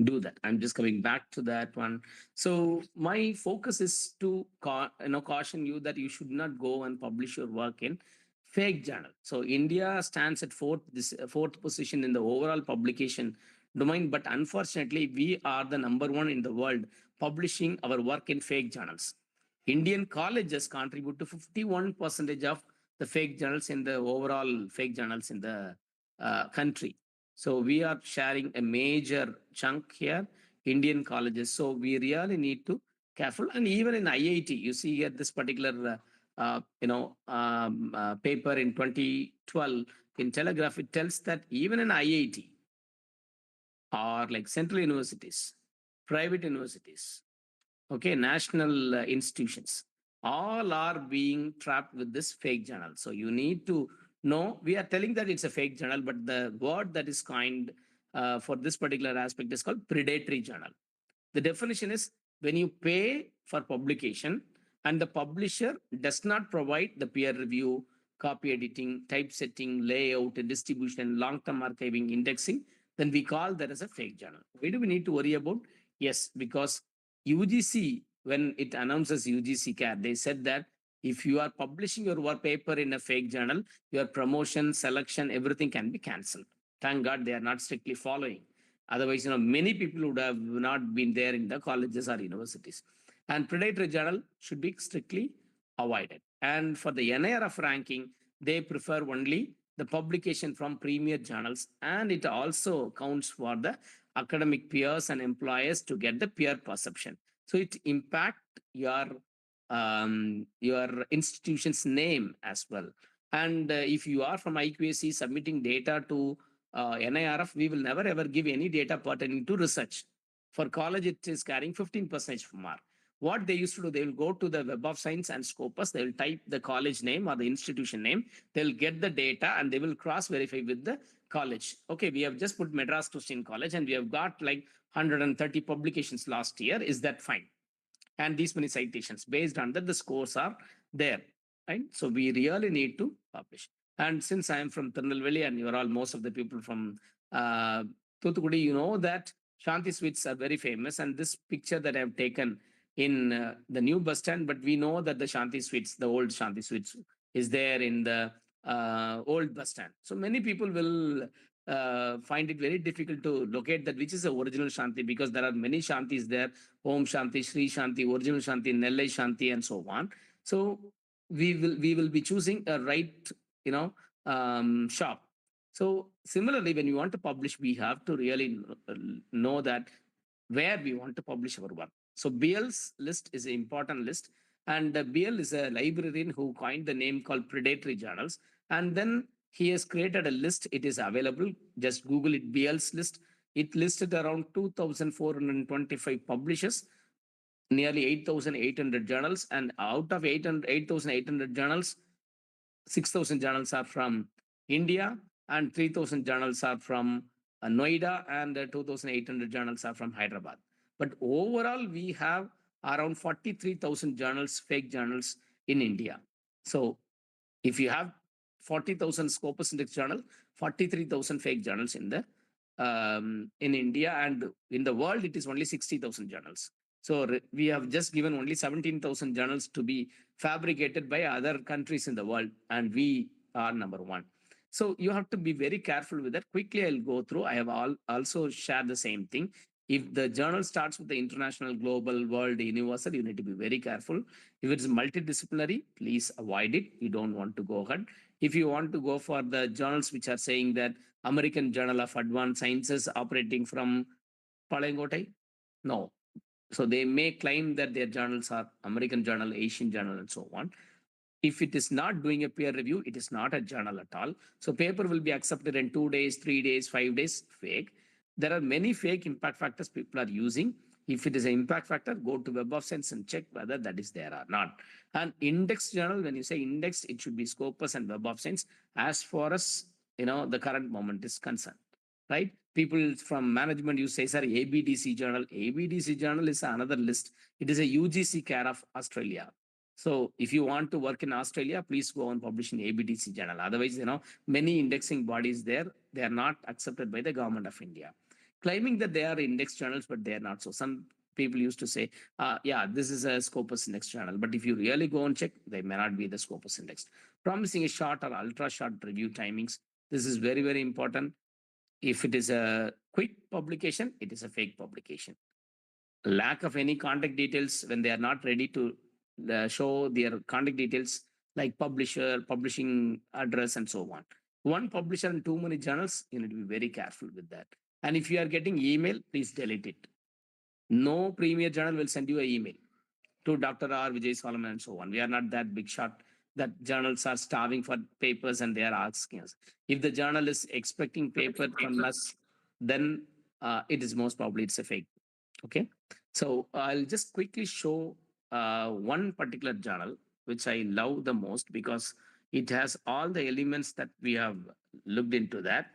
do that. I'm just coming back to that one. So my focus is to caution you that you should not go and publish your work in fake journal. So India stands at fourth position in the overall publication domain, but unfortunately, we are the number one in the world publishing our work in fake journals. Indian colleges contribute to 51% of the fake journals in the overall fake journals in the country. So we are sharing a major chunk here, Indian colleges. So we really need to careful. And even in IIT, you see here this particular paper in 2012 in Telegraph, it tells that even in IIT or like central universities, private universities, okay, national institutions, all are being trapped with this fake journal. So you need to know, we are telling that it's a fake journal, but the word that is coined for this particular aspect is called predatory journal. The definition is when you pay for publication and the publisher does not provide the peer review copy editing, typesetting, layout, distribution, long-term archiving, indexing, then we call that as a fake journal. Why do we need to worry about? Yes, because UGC, when it announces UGC CAR, they said that if you are publishing your work paper in a fake journal, your promotion, selection, everything can be cancelled. Thank God they are not strictly following. Otherwise, many people would have not been there in the colleges or universities. And predatory journal should be strictly avoided. And for the NIRF ranking, they prefer only the publication from premier journals, and it also counts for the academic peers and employers to get the peer perception. So it impact your institution's name as well. And if you are from IQAC submitting data to NIRF, we will never ever give any data pertaining to research. For college, it is carrying 15% mark. What they used to do, they will go to the Web of Science and Scopus, they will type the college name or the institution name, they'll get the data and they will cross verify with the college. Okay, we have just put Madras Christian College and we have got like 130 publications last year. Is that fine? And these many citations based on that the scores are there, right? So we really need to publish. And since I am from Tirunelveli and you are all most of the people from uh, Thuthukudi, you know that Shanti sweets are very famous, and this picture that I have taken in the new bus stand, but we know that the Shanti sweets, the old Shanti sweets, is there in the old bus stand. So many people will find it very difficult to locate that which is the original Shanti, because there are many Shantis there: Om Shanti, Sri Shanti, original Shanti, Nellai Shanti, and so on. So we will be choosing a right, you know, shop. So similarly, when you want to publish, we have to really know that where we want to publish our work. So BL's list is an important list, and BL is a librarian who coined the name called predatory journals, and then he has created a list. It is available. Just Google it, BL's list. It listed around 2,425 publishers, nearly 8,800 journals, and out of 8,800 journals, 6,000 journals are from India, and 3,000 journals are from Noida, and 2,800 journals are from Hyderabad. But overall, we have around 43,000 journals, fake journals in India. So if you have 40,000 Scopus Index journal, 43,000 fake journals in India, and in the world it is only 60,000 journals. So we have just given only 17,000 journals to be fabricated by other countries in the world, and we are number one. So you have to be very careful with that. Quickly, I'll go through. I have also shared the same thing. If the journal starts with the international, global, world, universal, you need to be very careful. If it's multidisciplinary, please avoid it. You don't want to go ahead. If you want to go for the journals which are saying that American Journal of Advanced Sciences operating from Palangotai, no. So they may claim that their journals are American Journal, Asian Journal, and so on. If it is not doing a peer review, it is not a journal at all. So paper will be accepted in 2 days, 3 days, 5 days, fake. There are many fake impact factors people are using. If it is an impact factor, go to Web of Science and check whether that is there or not. And index journal, when you say index, it should be Scopus and Web of Science as far as the current moment is concerned, right? People from management, you say, sir, ABDC journal. ABDC journal is another list. It is a UGC care of Australia. So if you want to work in Australia, please go and publish in ABDC journal. Otherwise, many indexing bodies there, they are not accepted by the government of India, claiming that they are index journals, but they are not. So some people used to say, yeah, this is a Scopus index journal. But if you really go and check, they may not be the Scopus index. Promising a short or ultra short review timings. This is very, very important. If it is a quick publication, it is a fake publication. Lack of any contact details when they are not ready to show their contact details, like publisher, publishing address, and so on. One publisher and too many journals, you need to be very careful with that. And if you are getting email, please delete it. No premier journal will send you an email to Dr. R. Vijay Solomon and so on. We are not that big shot that journals are starving for papers and they are asking us. If the journal is expecting paper from us, then it is most probably it's a fake. Okay. So I'll just quickly show one particular journal, which I love the most because it has all the elements that we have looked into that.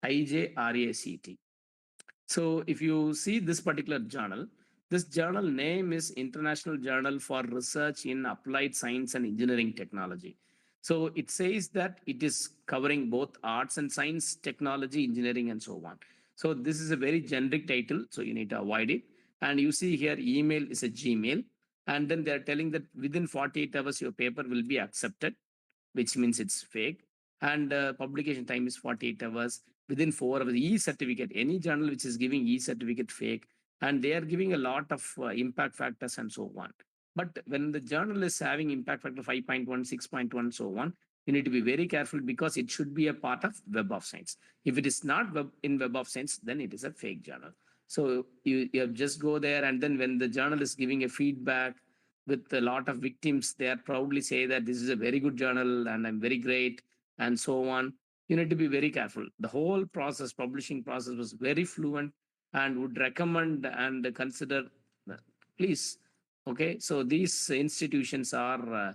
IJRACT. So if you see this particular journal, this journal name is International Journal for Research in Applied Science and Engineering Technology. So it says that it is covering both arts and science, technology, engineering, and so on. So this is a very generic title, so you need to avoid it. And you see here, email is a Gmail, and then they're telling that within 48 hours your paper will be accepted, which means it's fake. And publication time is 48 hours. Within 4 hours, e-certificate, any journal which is giving e-certificate fake, and they are giving a lot of impact factors and so on. But when the journal is having impact factor 5.1, 6.1, so on, you need to be very careful because it should be a part of Web of Science. If it is not in Web of Science, then it is a fake journal. So you just go there, and then when the journal is giving a feedback with a lot of victims, they are proudly say that this is a very good journal and I'm very great and so on. You need to be very careful. The whole process, publishing process, was very fluent, and would recommend and consider, please. Okay, so these institutions are,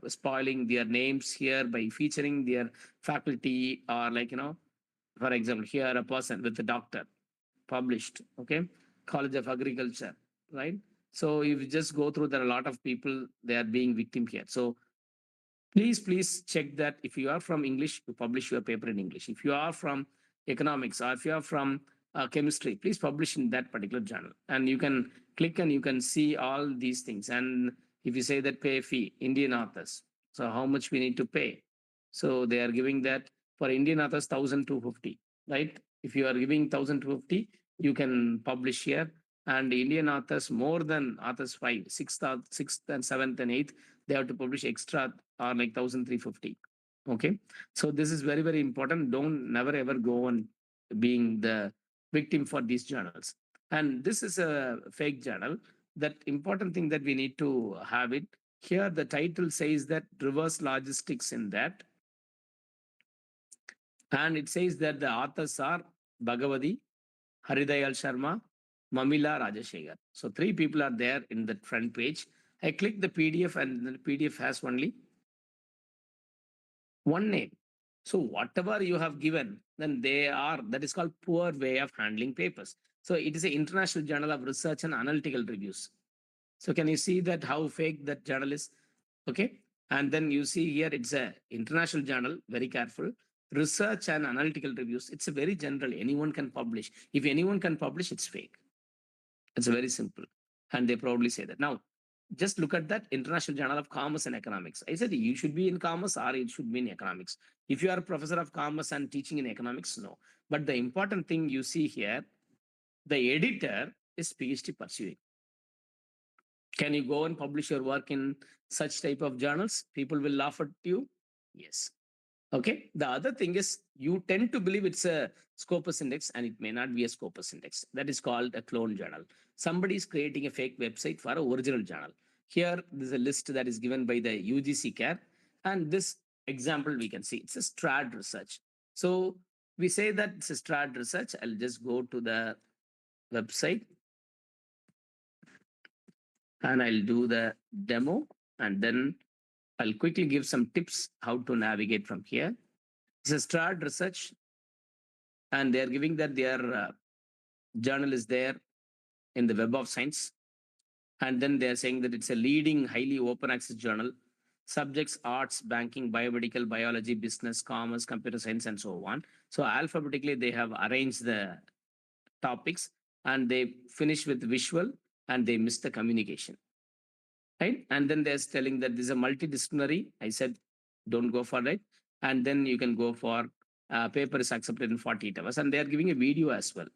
spoiling their names here by featuring their faculty, or like, for example, here a person with a doctor published, okay, College of Agriculture, right? So if you just go through, there are a lot of people, they are being victim here. So please check that if you are from English, you publish your paper in English. If you are from economics, or if you are from chemistry, please publish in that particular journal. And you can click and you can see all these things. And if you say that pay fee, Indian authors, so how much we need to pay? So they are giving that for Indian authors 1,250, right? If you are giving 1,250, you can publish here. And Indian authors more than authors five, sixth and seventh and eighth, they have to publish extra, or like 1,350. Okay, so this is very important. Don't never ever go on being the victim for these journals. And this is a fake journal. That important thing that we need to have it here. The title says that reverse logistics in that, and it says that the authors are Bhagavati, Haridayal Sharma, Mamila Rajashekhar. So three people are there in the front page. I click the PDF, and the PDF has only one name. So whatever you have given, then they are, that is called poor way of handling papers. So it is an international journal of research and analytical reviews. So can you see that how fake that journal is? Okay. And then you see here, it's a international journal, very careful. Research and analytical reviews. It's a very general, anyone can publish. If anyone can publish, it's fake. It's very simple. And they probably say that. Now, just look at that International Journal of Commerce and Economics. I said you should be in commerce or it should be in economics. If you are a professor of commerce and teaching in economics, no. But the important thing you see here, the editor is PhD pursuing. Can you go and publish your work in such type of journals? People will laugh at you. Yes. Okay. The other thing is you tend to believe it's a Scopus index, and it may not be a Scopus index. That is called a clone journal. Somebody is creating a fake website for an original journal. Here, there's a list that is given by the UGC CARE. And this example we can see, it's a Strad research. So we say that it's a Strad research. I'll just go to the website and I'll do the demo, and then I'll quickly give some tips how to navigate from here. It's a Strad research, and they're giving that their journal is there in the Web of Science. And then they're saying that it's a leading, highly open access journal. Subjects: arts, banking, biomedical, biology, business, commerce, computer science, and so on. So alphabetically, they have arranged the topics, and they finish with visual, and they miss the communication. Right? And then they're telling that this is a multidisciplinary. I said, don't go for it. And then you can go for paper is accepted in 48 hours. And they're giving a video as well.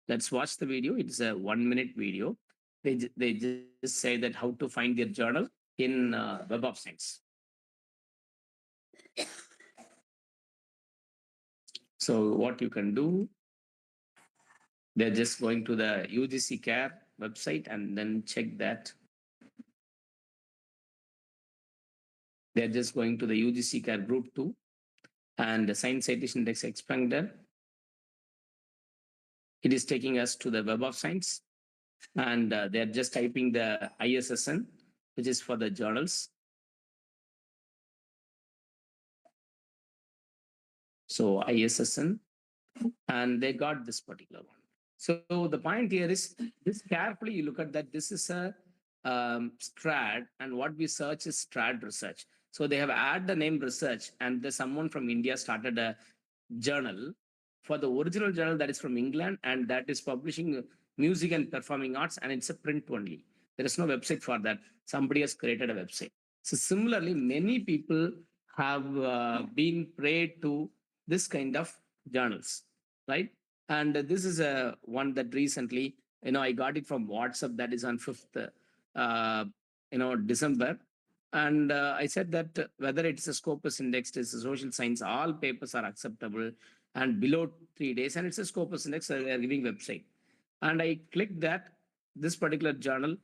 Let's watch the video. It's a 1-minute video. They just say that how to find their journal in Web of Science. So what you can do, they're just going to the UGC CARE website and then check that. They're just going to the UGC CARE Group 2 and the Science Citation Index Expander. It is taking us to the Web of Science, and they're just typing the ISSN, which is for the journals. So ISSN, and they got this particular one. So the point here is this: carefully you look at that. This is a Strad, and what we search is Strad research. So they have added the name research, and there's someone from India started a journal for the original journal that is from England, and that is publishing music and performing arts, and it's a print only. There is no website for that. Somebody has created a website. So similarly, many people have been prey to this kind of journals, right? And this is a one that recently, I got it from WhatsApp. That is on 5th, December. And I said that whether it's a Scopus index, it's a social science, all papers are acceptable and below 3 days, and it's a Scopus index. They are giving website, and I clicked that. This particular journal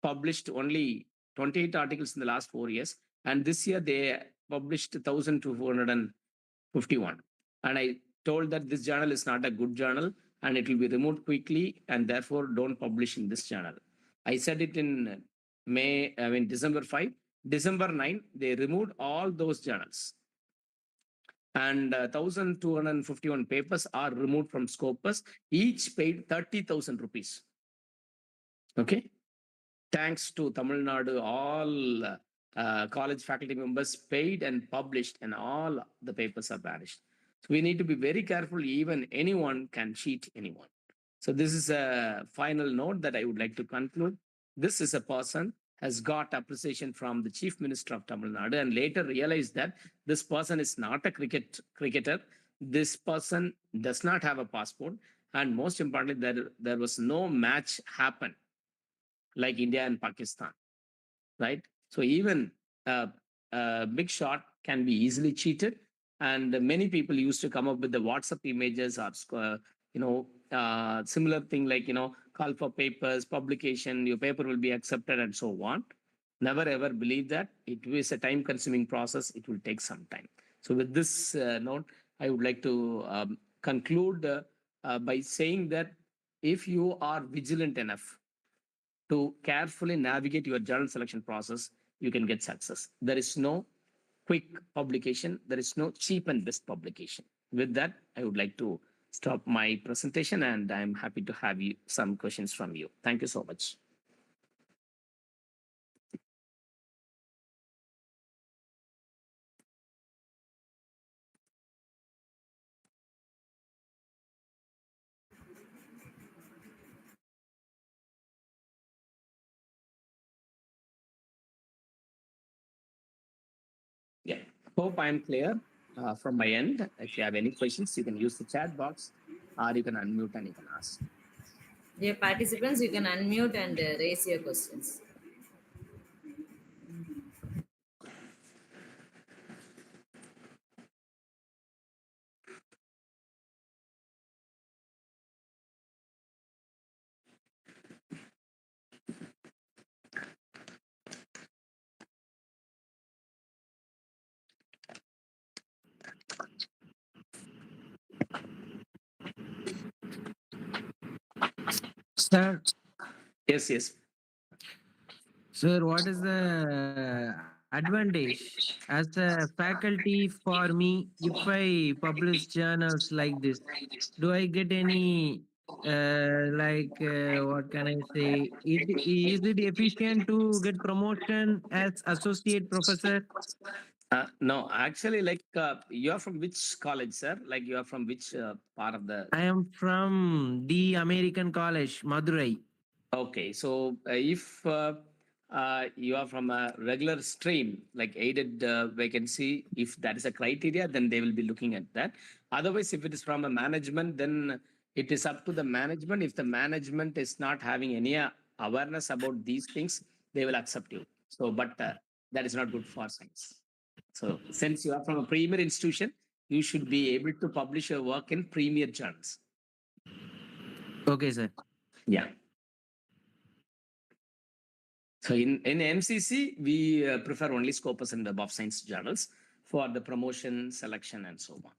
published only 28 articles in the last 4 years, and this year they published 1,251. And I told that this journal is not a good journal and it will be removed quickly, and therefore don't publish in this journal. I said it in December 5. December 9, they removed all those journals, and 1,251 papers are removed from Scopus. Each paid 30,000 rupees. Okay. Thanks to Tamil Nadu, all college faculty members paid and published, and all the papers are vanished. So we need to be very careful. Even anyone can cheat anyone. So this is a final note that I would like to conclude. This is a person has got appreciation from the chief minister of Tamil Nadu, and later realized that this person is not a cricketer. This person does not have a passport, and most importantly, there was no match happen like India and Pakistan, right? So even a big shot can be easily cheated, and many people used to come up with the WhatsApp images or similar thing like call for papers, publication, your paper will be accepted, and so on. Never ever believe that. It is a time-consuming process. It will take some time. So with this note, I would like to conclude by saying that if you are vigilant enough to carefully navigate your journal selection process, you can get success. There is no quick publication, there is no cheap and best publication. With that, I would like to stop my presentation, and I'm happy to have some questions from you. Thank you so much. Yeah, hope I'm clear from my end. If you have any questions, you can use the chat box, or you can unmute and you can ask. Dear participants, you can unmute and raise your questions. Sir, Yes, yes. sir, what is the advantage as a faculty for me if I publish journals like this? Do I get any what can I say? Is it efficient to get promotion as associate professor? No, actually, like you are from which college, sir? Like you are from which part of the. I am from the American College, Madurai. Okay, so if you are from a regular stream, like aided vacancy, if that is a criteria, then they will be looking at that. Otherwise, if it is from a management, then it is up to the management. If the management is not having any awareness about these things, they will accept you. So, but that is not good for science. So, since you are from a premier institution, you should be able to publish your work in premier journals. Okay, sir. Yeah. So in MCC, we prefer only Scopus and above science journals for the promotion, selection, and so on.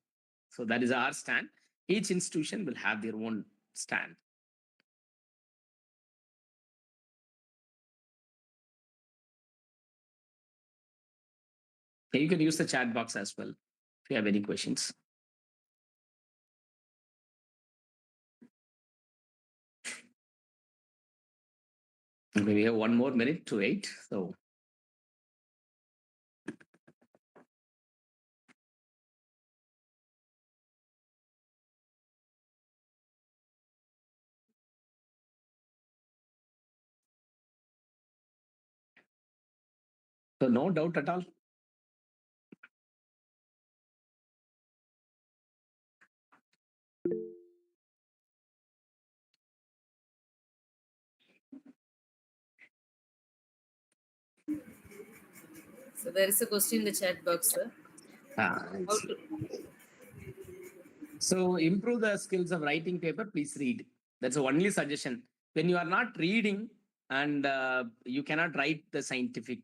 So that is our stand. Each institution will have their own stand. You can use the chat box as well if you have any questions. Okay, we have 1 more minute to wait. So no doubt at all. So there is a question in the chat box, sir. Let's How see. to So improve the skills of writing paper. Please read. That's the only suggestion. When you are not reading and you cannot write the scientific,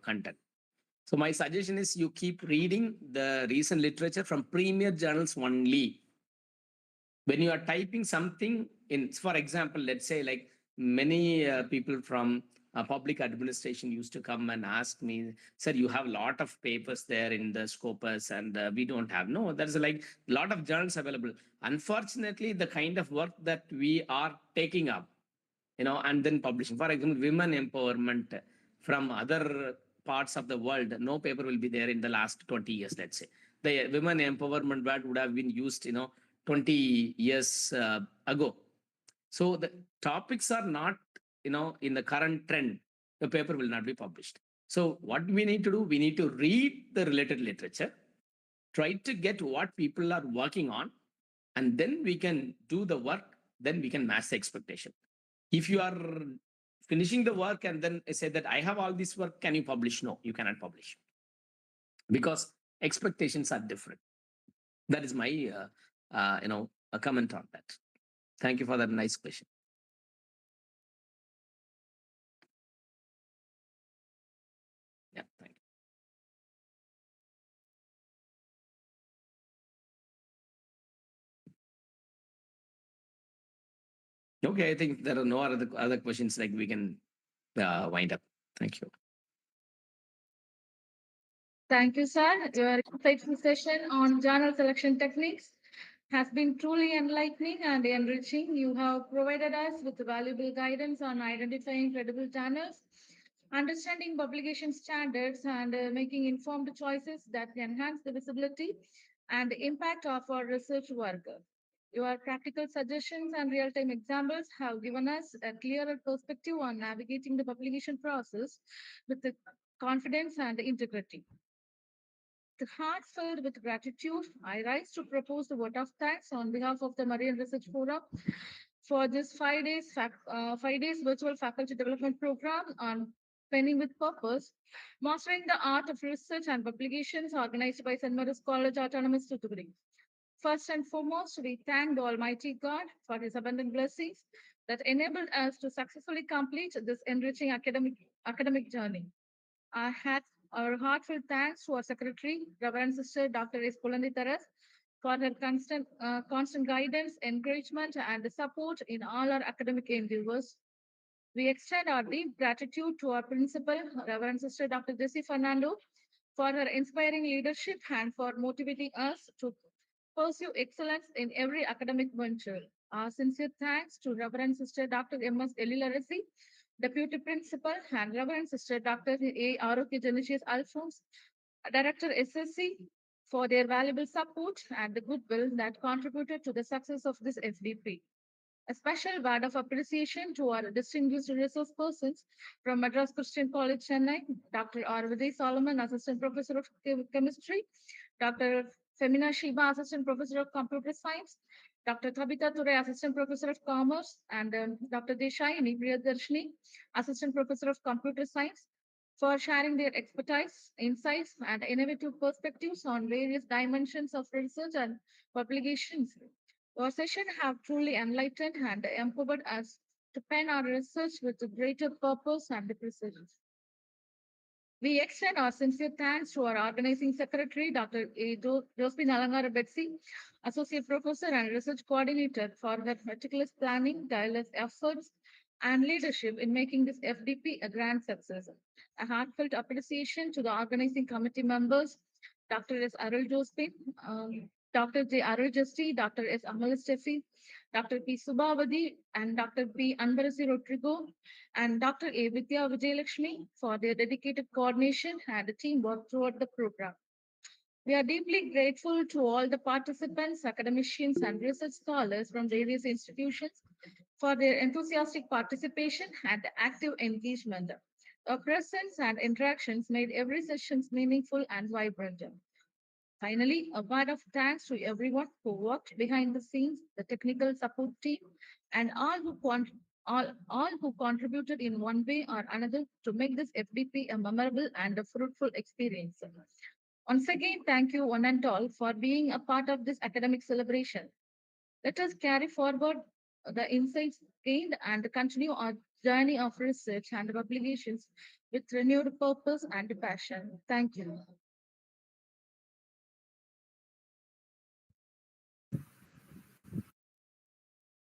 content. So my suggestion is you keep reading the recent literature from premier journals only. When you are typing something in, for example, let's say like many people from public administration used to come and ask me, sir, you have a lot of papers there in the scopus and we don't have. No, there's like a lot of journals available. Unfortunately, the kind of work that we are taking up, and then publishing, for example, women empowerment from other parts of the world, no paper will be there in the last 20 years, let's say. The women empowerment word would have been used, 20 years ago. So the topics are not, in the current trend, the paper will not be published. So what we need to do, we need to read the related literature, try to get what people are working on, and then we can do the work, then we can match the expectation. If you are finishing the work and then say that I have all this work, can you publish? No, you cannot publish because expectations are different. That is my a comment on that. Thank you for that nice question. Yeah, thank you. Okay, I think there are no other questions, like we can wind up. Thank you. Thank you, sir. Your insightful session on journal selection techniques has been truly enlightening and enriching. You have provided us with valuable guidance on identifying credible journals, understanding publication standards, and making informed choices that enhance the visibility and impact of our research work. Your practical suggestions and real time examples have given us a clearer perspective on navigating the publication process with the confidence and integrity. The heart filled with gratitude, I rise to propose the vote of thanks on behalf of the Marine Research Forum for this 5 days virtual faculty development program on penning with purpose, mastering the art of research and publications organized by St. Mary's College Autonomous Tutukudy. First and foremost, we thank the Almighty God for His abundant blessings that enabled us to successfully complete this enriching academic journey. Our, hat, our heartfelt thanks to our Secretary, Reverend Sister Dr. S. Pulandi Taras, for her constant guidance, encouragement, and support in all our academic endeavors. We extend our deep gratitude to our principal, Reverend Sister Dr. Jessie Fernando, for her inspiring leadership and for motivating us to pursue excellence in every academic venture. Our sincere thanks to Reverend Sister Dr. M.S. Elilarasi, Deputy Principal, and Reverend Sister Dr. A. Aroki Genesius Alphonse, Director SSC, for their valuable support and the goodwill that contributed to the success of this FDP. A special word of appreciation to our distinguished resource persons from Madras Christian College, Chennai, Dr. R. Vijay Solomon, Assistant Professor of Chemistry, Dr. Femina Shiba, Assistant Professor of Computer Science, Dr. Tabitha Ture, Assistant Professor of Commerce, and Dr. Deshaini Priyadarshini, Assistant Professor of Computer Science, for sharing their expertise, insights, and innovative perspectives on various dimensions of research and publications. Your session have truly enlightened and empowered us to pen our research with greater purpose and precision. We extend our sincere thanks to our organizing secretary, Dr. Josephine Alangara Betsy, Associate Professor and Research Coordinator, for her meticulous planning, tireless efforts, and leadership in making this FDP a grand success. A heartfelt appreciation to the organizing committee members, Dr. S. Arul Josephine, Dr. J. Arujasti, Dr. S. Amal Steffi, Dr. P. Subhavadi, and Dr. P. Anbarasi Rodrigo, and Dr. A. Vidya Vijayalakshmi for their dedicated coordination and teamwork throughout the program. We are deeply grateful to all the participants, academicians, and research scholars from various institutions for their enthusiastic participation and active engagement. Your presence and interactions made every session meaningful and vibrant. Finally, a word of thanks to everyone who worked behind the scenes, the technical support team, and all who contributed in one way or another to make this FDP a memorable and a fruitful experience. Once again, thank you one and all for being a part of this academic celebration. Let us carry forward the insights gained and continue our journey of research and publications with renewed purpose and passion. Thank you.